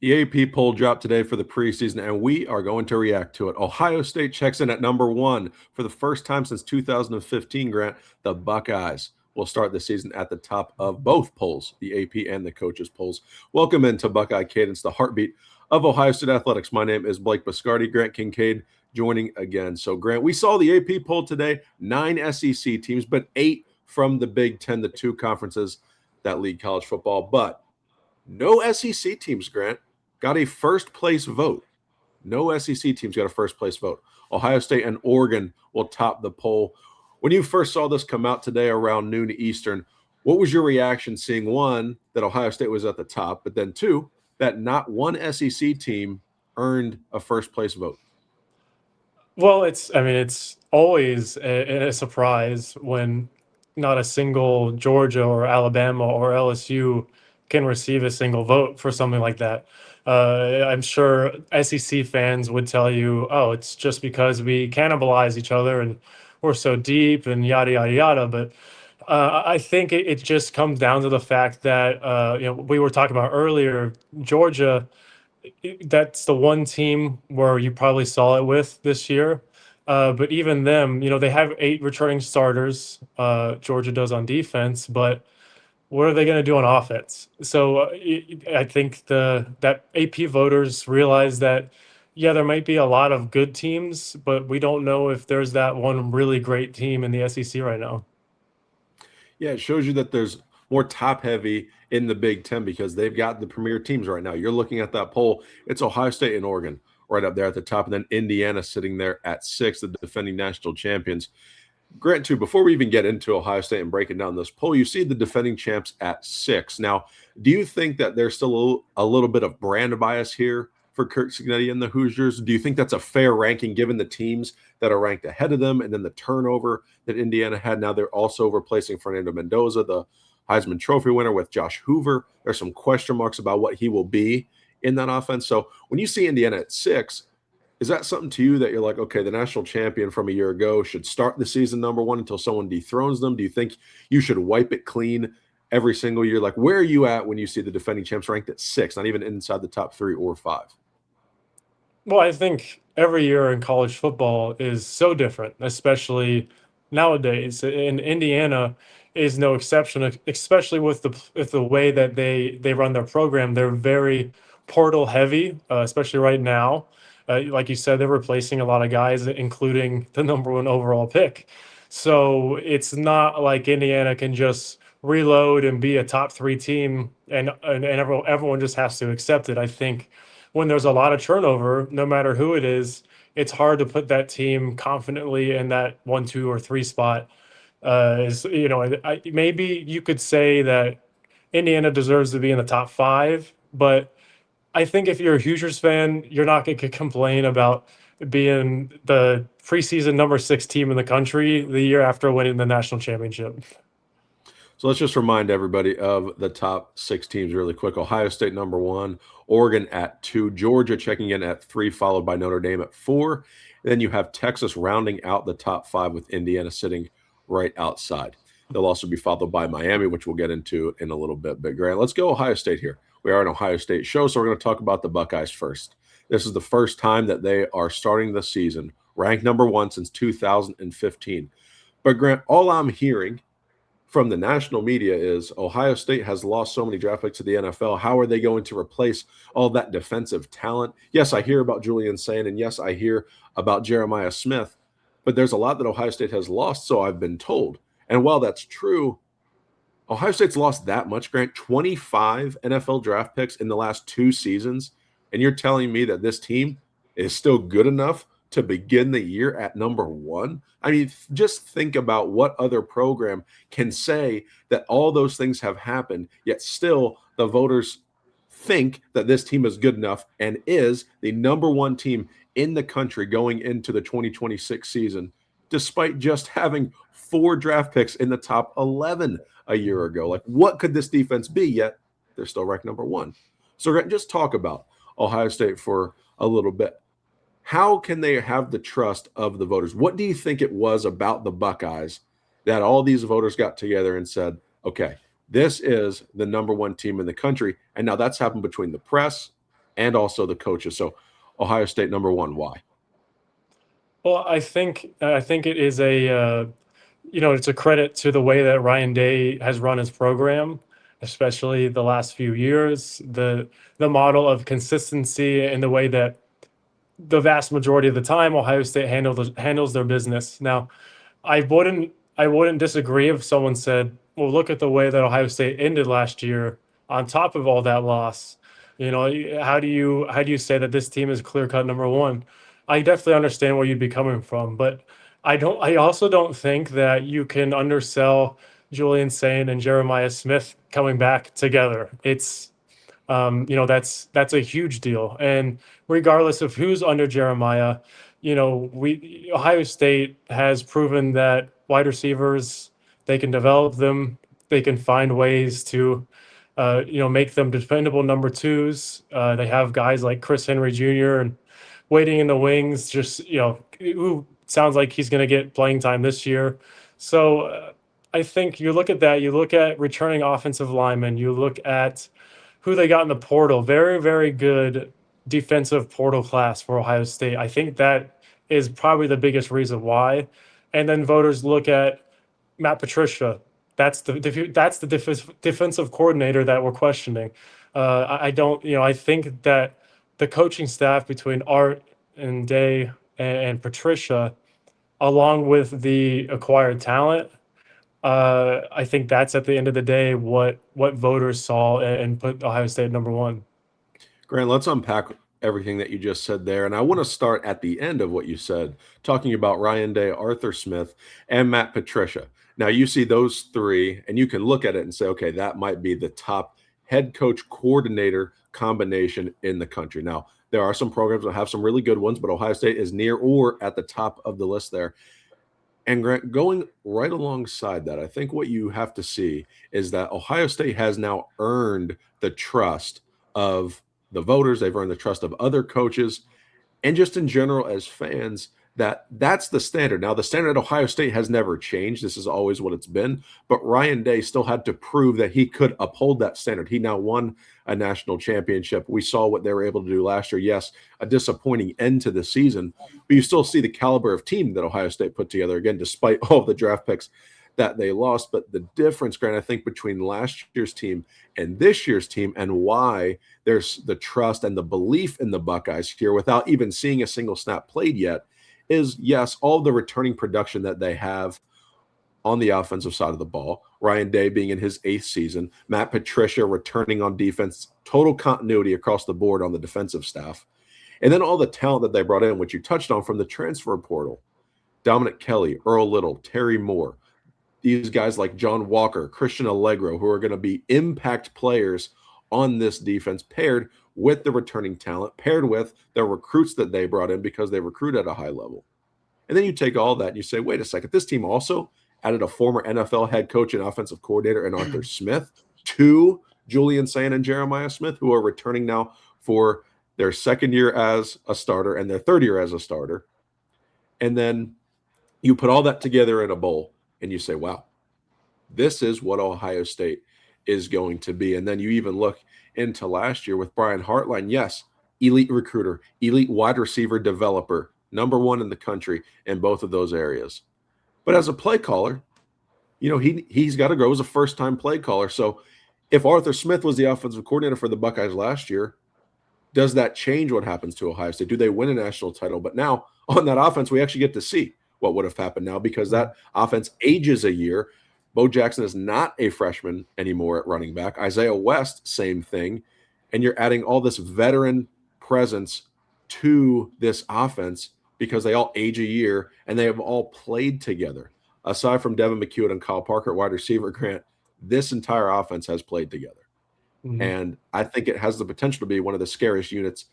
The AP poll dropped today for the preseason, and we are going to react to it. Ohio State checks in at number one for the first time since 2015. Grant, the Buckeyes will start the season at the top of both polls, the AP and the coaches' polls. Welcome into Buckeye Cadence, the heartbeat of Ohio State athletics. My name is Blake Biscardi, Grant Kincaid joining again. So, Grant, we saw the AP poll today, 9 SEC teams, but 8 from the Big Ten, the two conferences that lead college football. But no SEC teams, Grant, got a first place vote. No SEC teams got a first place vote. Ohio State and Oregon will top the poll. When you first saw this come out today around noon Eastern, what was your reaction seeing one, that Ohio State was at the top, but then two, that not one SEC team earned a first place vote? Well, it's always a surprise when not a single Georgia or Alabama or LSU can receive a single vote for something like that. I'm sure SEC fans would tell you, oh, it's just because we cannibalize each other and we're so deep and yada, yada, yada. But I think it just comes down to the fact that, we were talking about earlier, Georgia, that's the one team where you probably saw it with this year. But even them, they have 8 returning starters. Georgia does on defense, but what are they going to do on offense? So I think that AP voters realize that, yeah, there might be a lot of good teams, but we don't know if there's that one really great team in the SEC right now. Yeah, it shows you that there's more top heavy in the Big Ten because they've got the premier teams right now. You're looking at that poll, it's Ohio State and Oregon right up there at the top, and then Indiana sitting there at 6, the defending national champions. Grant, too, before we even get into Ohio State and breaking down this poll, you see the defending champs at 6. Now, do you think that there's still a little bit of brand bias here for Kirk Cignetti and the Hoosiers? Do you think that's a fair ranking given the teams that are ranked ahead of them and then the turnover that Indiana had? Now they're also replacing Fernando Mendoza, the Heisman Trophy winner, with Josh Hoover. There's some question marks about what he will be in that offense. So when you see Indiana at 6, is that something to you that you're like, okay, the national champion from a year ago should start the season number one until someone dethrones them? Do you think you should wipe it clean every single year? Like, where are you at when you see the defending champs ranked at 6, not even inside the top 3 or 5? Well, I think every year in college football is so different, especially nowadays. And Indiana is no exception, especially with the way that they run their program. They're very portal heavy, especially right now. Like you said, they're replacing a lot of guys, including the number 1 overall pick. So it's not like Indiana can just reload and be a top 3 team, and everyone just has to accept it. I think when there's a lot of turnover, no matter who it is, it's hard to put that team confidently in that 1, 2, or 3 spot. Maybe you could say that Indiana deserves to be in the top 5, but I think if you're a Hoosiers fan, you're not going to complain about being the preseason number 6 team in the country the year after winning the national championship. So let's just remind everybody of the top 6 teams really quick. Ohio State number 1, Oregon at 2, Georgia checking in at 3, followed by Notre Dame at 4. Then you have Texas rounding out the top 5 with Indiana sitting right outside. They'll also be followed by Miami, which we'll get into in a little bit. But Grant, let's go Ohio State here. We are an Ohio State show, so we're going to talk about the Buckeyes first. This is the first time that they are starting the season ranked number 1 since 2015. But Grant, all I'm hearing from the national media is Ohio State has lost so many draft picks to the NFL. How are they going to replace all that defensive talent? Yes, I hear about Julian Sain, and yes, I hear about Jeremiah Smith, but there's a lot that Ohio State has lost, so I've been told. And while that's true, Ohio State's lost that much, Grant, 25 NFL draft picks in the last 2 seasons, and you're telling me that this team is still good enough to begin the year at number 1? I mean, just think about what other program can say that all those things have happened, yet still the voters think that this team is good enough and is the number 1 team in the country going into the 2026 season, despite just having 4 draft picks in the top 11 a year ago. Like, what could this defense be? Yet they're still ranked number 1. So just talk about Ohio State for a little bit. How can they have the trust of the voters? What do you think it was about the Buckeyes that all these voters got together and said, okay, this is the number 1 team in the country? And now that's happened between the press and also the coaches. So Ohio State number one, why? Well, I think it is it's a credit to the way that Ryan Day has run his program, especially the last few years. The model of consistency and the way that the vast majority of the time Ohio State handles their business. Now, I wouldn't disagree if someone said, "Well, look at the way that Ohio State ended last year on top of all that loss." How do you say that this team is clear cut number one? I definitely understand where you'd be coming from, but I also don't think that you can undersell Julian Sain and Jeremiah Smith coming back together. That's a huge deal. And regardless of who's under Jeremiah, we Ohio State has proven that wide receivers, they can develop them, they can find ways to make them dependable number twos. They have guys like Chris Henry Jr. and waiting in the wings, just who sounds like he's going to get playing time this year. So I think you look at that, you look at returning offensive linemen, you look at who they got in the portal. Very, very good defensive portal class for Ohio State. I think that is probably the biggest reason why. And then voters look at Matt Patricia. That's the defensive coordinator that we're questioning. I don't, I think that the coaching staff between Art and Day and Patricia, along with the acquired talent, I think that's at the end of the day what voters saw and put Ohio State number one. Grant, let's unpack everything that you just said there. And I want to start at the end of what you said, talking about Ryan Day, Arthur Smith, and Matt Patricia. Now, you see those three, and you can look at it and say, okay, that might be the top head coach coordinator combination in the country. Now, there are some programs that have some really good ones, but Ohio State is near or at the top of the list there. And Grant, going right alongside that, I think what you have to see is that Ohio State has now earned the trust of the voters. They've earned the trust of other coaches, and just in general as fans, that's the standard. Now, the standard at Ohio State has never changed. This is always what it's been. But Ryan Day still had to prove that he could uphold that standard. He now won a national championship. We saw what they were able to do last year. Yes, a disappointing end to the season, but you still see the caliber of team that Ohio State put together, again, despite all the draft picks that they lost. But the difference, Grant, I think, between last year's team and this year's team, and why there's the trust and the belief in the Buckeyes here without even seeing a single snap played yet, is, yes, all the returning production that they have on the offensive side of the ball. Ryan Day being in his 8th season, Matt Patricia returning on defense, total continuity across the board on the defensive staff. And then all the talent that they brought in, which you touched on from the transfer portal. Dominic Kelly, Earl Little, Terry Moore, these guys like John Walker, Christian Allegro, who are going to be impact players on this defense, paired with the returning talent, paired with the recruits that they brought in because they recruit at a high level. And then you take all that and you say, wait a second, this team also added a former NFL head coach and offensive coordinator in Arthur Smith to Julian Sain and Jeremiah Smith, who are returning now for their second year as a starter and their third year as a starter. And then you put all that together in a bowl and you say, wow, this is what Ohio State is going to be. And then you even look into last year with Brian Hartline. Yes, elite recruiter, elite wide receiver developer, number one in the country in both of those areas. But as a play caller, he's got to grow as a first-time play caller. So if Arthur Smith was the offensive coordinator for the Buckeyes last year, does that change what happens to Ohio State? Do they win a national title? But now on that offense, we actually get to see what would have happened now because that offense ages a year. Bo Jackson is not a freshman anymore at running back. Isaiah West, same thing. And you're adding all this veteran presence to this offense because they all age a year and they have all played together. Aside from Devin McHugh and Kyle Parker at wide receiver, Grant, this entire offense has played together. Mm-hmm. And I think it has the potential to be one of the scariest units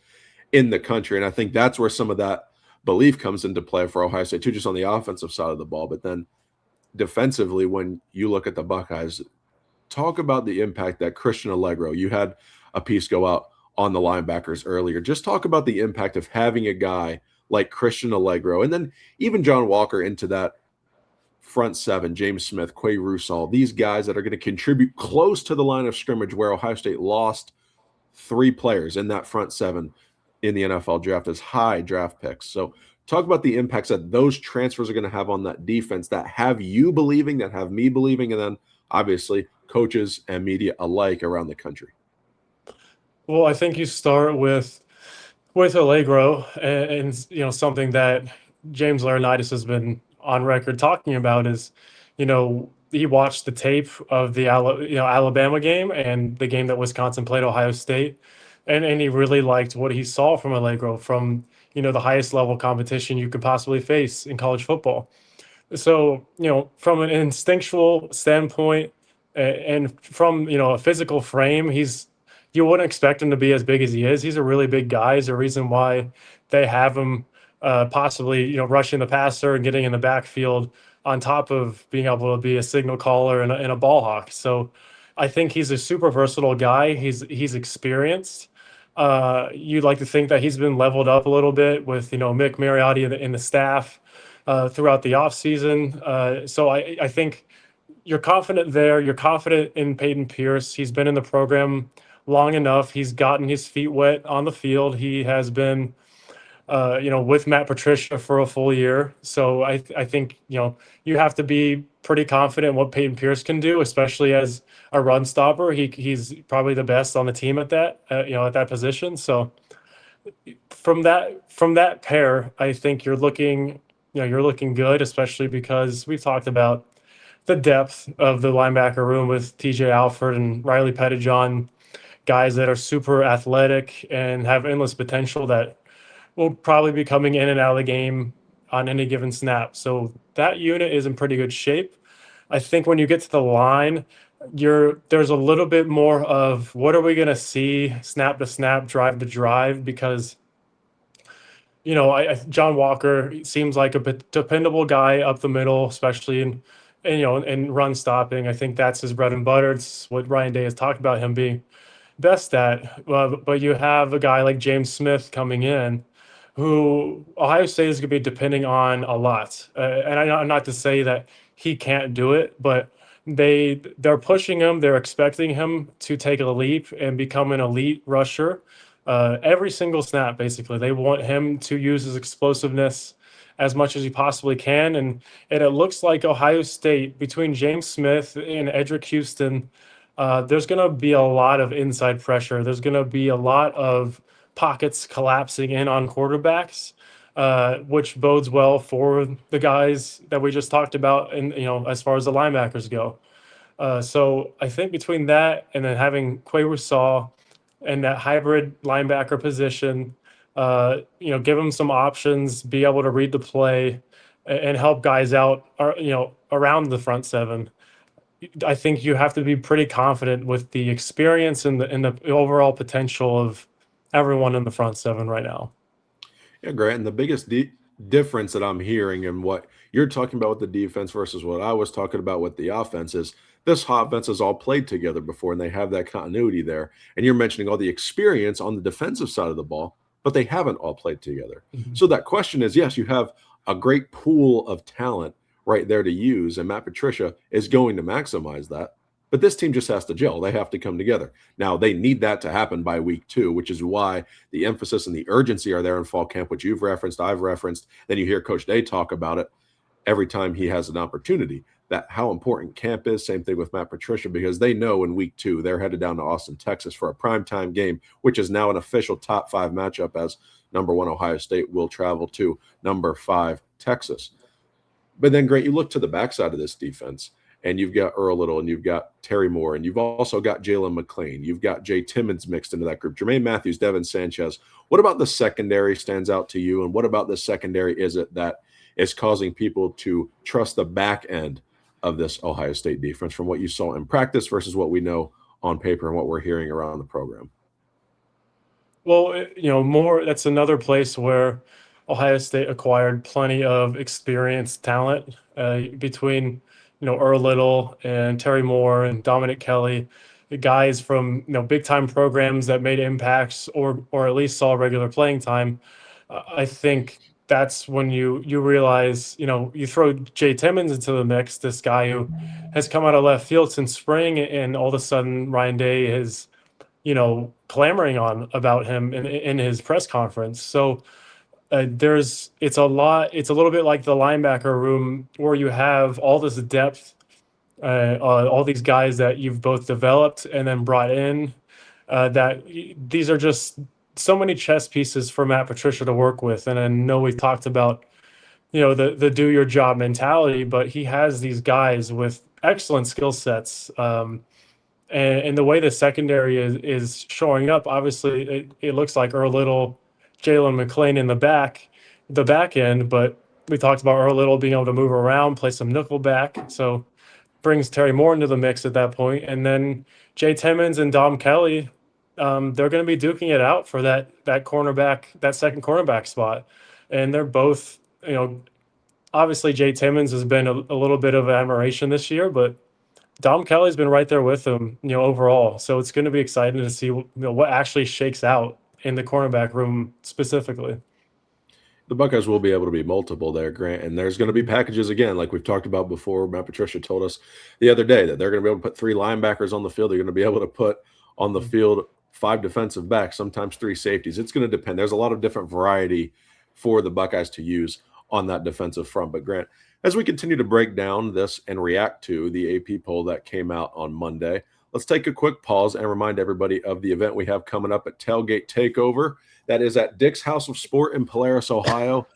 in the country. And I think that's where some of that belief comes into play for Ohio State, too, just on the offensive side of the ball. But then defensively, when you look at the Buckeyes, talk about the impact that Christian Allegro, you had a piece go out on the linebackers earlier. Just talk about the impact of having a guy like Christian Allegro, and then even John Walker into that front seven, James Smith, Quay Rusall, these guys that are going to contribute close to the line of scrimmage where Ohio State lost 3 players in that front 7 in the NFL draft as high draft picks. So talk about the impacts that those transfers are going to have on that defense that have you believing, that have me believing, and then obviously coaches and media alike around the country. Well, I think you start with Allegro, and something that James Laurinaitis has been on record talking about is, he watched the tape of the Alabama game and the game that Wisconsin played Ohio State, and he really liked what he saw from Allegro, from the highest level competition you could possibly face in college football. So, from an instinctual standpoint, and from, a physical frame, you wouldn't expect him to be as big as he is. He's a really big guy. There's a reason why they have him possibly, rushing the passer and getting in the backfield on top of being able to be a signal caller and a ball hawk. So I think he's a super versatile guy. He's experienced. You'd like to think that he's been leveled up a little bit with, Mick Mariotti and the staff throughout the offseason. So I think you're confident there. You're confident in Peyton Pierce. He's been in the program long enough. He's gotten his feet wet on the field. He has been, with Matt Patricia for a full year. So I think, you have to be pretty confident in what Peyton Pierce can do, especially as a run stopper. He's probably the best on the team at that, at that position. So from that pair, I think you're looking good, especially because we've talked about the depth of the linebacker room with TJ Alford and Riley Pettijohn, guys that are super athletic and have endless potential that will probably be coming in and out of the game on any given snap. So that unit is in pretty good shape. I think when you get to the line, there's a little bit more of what are we going to see snap to snap, drive to drive, because John Walker seems like a dependable guy up the middle, especially in run stopping. I think that's his bread and butter. It's what Ryan Day has talked about him being best at. But you have a guy like James Smith coming in, who Ohio State is going to be depending on a lot. And I'm not to say that he can't do it, but they're pushing him. They're expecting him to take a leap and become an elite rusher. Every single snap, basically, they want him to use his explosiveness as much as he possibly can. And it looks like Ohio State, between James Smith and Edric Houston, there's going to be a lot of inside pressure. There's going to be a lot of pockets collapsing in on quarterbacks, which bodes well for the guys that we just talked about, and as far as the linebackers go. So I think between that and then having Quay Rousseau and that hybrid linebacker position, give them some options, be able to read the play, and help guys out, around the front 7. I think you have to be pretty confident with the experience and the overall potential of everyone in the front 7 right now. Yeah, Grant, and the biggest difference that I'm hearing and what you're talking about with the defense versus what I was talking about with the offense is this offense has all played together before, and they have that continuity there. And you're mentioning all the experience on the defensive side of the ball, but they haven't all played together. Mm-hmm. So that question is, yes, you have a great pool of talent right there to use, and Matt Patricia is going to maximize that. But this team just has to gel. They have to come together. Now, they need that to happen by week 2, which is why the emphasis and the urgency are there in fall camp, which you've referenced, I've referenced. Then you hear Coach Day talk about it every time he has an opportunity, that how important camp is. Same thing with Matt Patricia, because they know in week 2 they're headed down to Austin, Texas for a primetime game, which is now an official top 5 matchup, as number 1 Ohio State will travel to number 5 Texas. But then, Grant, you look to the backside of this defense, and you've got Earl Little, and you've got Terry Moore, and you've also got Jalen McLean. You've got Jay Timmons mixed into that group, Jermaine Matthews, Devin Sanchez. What about the secondary stands out to you, and what about the secondary is it that is causing people to trust the back end of this Ohio State defense from what you saw in practice versus what we know on paper and what we're hearing around the program? Well, Moore, that's another place where Ohio State acquired plenty of experienced talent, between Earl Little and Terry Moore and Dominic Kelly, the guys from big time programs that made impacts or at least saw regular playing time. I think that's when you realize you throw Jay Timmons into the mix, this guy who has come out of left field since spring, and all of a sudden Ryan Day has clamoring on about him in his press conference. So it's a little bit like the linebacker room where you have all this depth, all these guys that you've both developed and then brought in. These are just so many chess pieces for Matt Patricia to work with. And I know we've talked about the do your job mentality, but he has these guys with excellent skill sets. And the way the secondary is showing up, obviously it looks like Earl Little, Jalen McClain in the back end, but we talked about Earl Little being able to move around, play some nickel back. So brings Terry Moore into the mix at that point. And then Jay Timmons and Dom Kelly, they're going to be duking it out for that cornerback, that second cornerback spot. And they're both, obviously Jay Timmons has been a little bit of admiration this year, but Dom Kelly's been right there with him, overall. So it's going to be exciting to see what actually shakes out in the cornerback room specifically. The Buckeyes will be able to be multiple there, Grant, and there's going to be packages again, like we've talked about before. Matt Patricia told us the other day that they're going to be able to put 3 linebackers on the field. They're going to be able to put on the field 5 defensive backs, sometimes 3 safeties. It's going to depend. There's a lot of different variety for the Buckeyes to use on that defensive front. But Grant, as we continue to break down this and react to the AP poll that came out on Monday, let's take a quick pause and remind everybody of the event we have coming up at Tailgate Takeover. That is at Dick's House of Sport in Polaris, Ohio.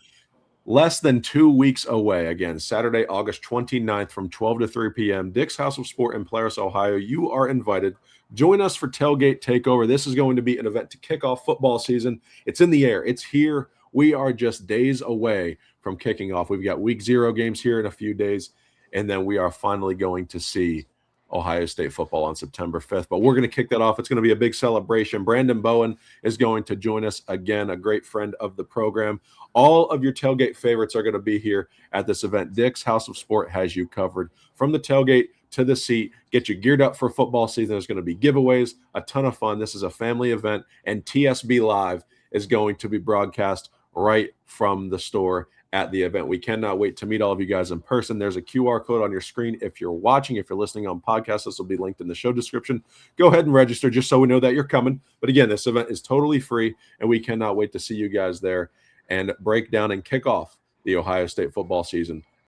Less than 2 weeks away. Again, Saturday, August 29th from 12 to 3 p.m. Dick's House of Sport in Polaris, Ohio. You are invited. Join us for Tailgate Takeover. This is going to be an event to kick off football season. It's in the air. It's here. We are just days away from kicking off. We've got week 0 games here in a few days, and then we are finally going to see Ohio State football on September 5th. But we're going to kick that off. It's going to be a big celebration. Brandon Bowen is going to join us again, a great friend of the program. All of your tailgate favorites are going to be here at this event. Dick's House of Sport has you covered from the tailgate to the seat. Get you geared up for football season. There's going to be giveaways, a ton of fun. This is a family event, and TSB Live is going to be broadcast right from the store at the event. We cannot wait to meet all of you guys in person. There's a QR code on your screen if you're watching. If you're listening on podcast, this will be linked in the show description. Go ahead and register just so we know that you're coming. But again, this event is totally free, and we cannot wait to see you guys there and break down and kick off the Ohio State football season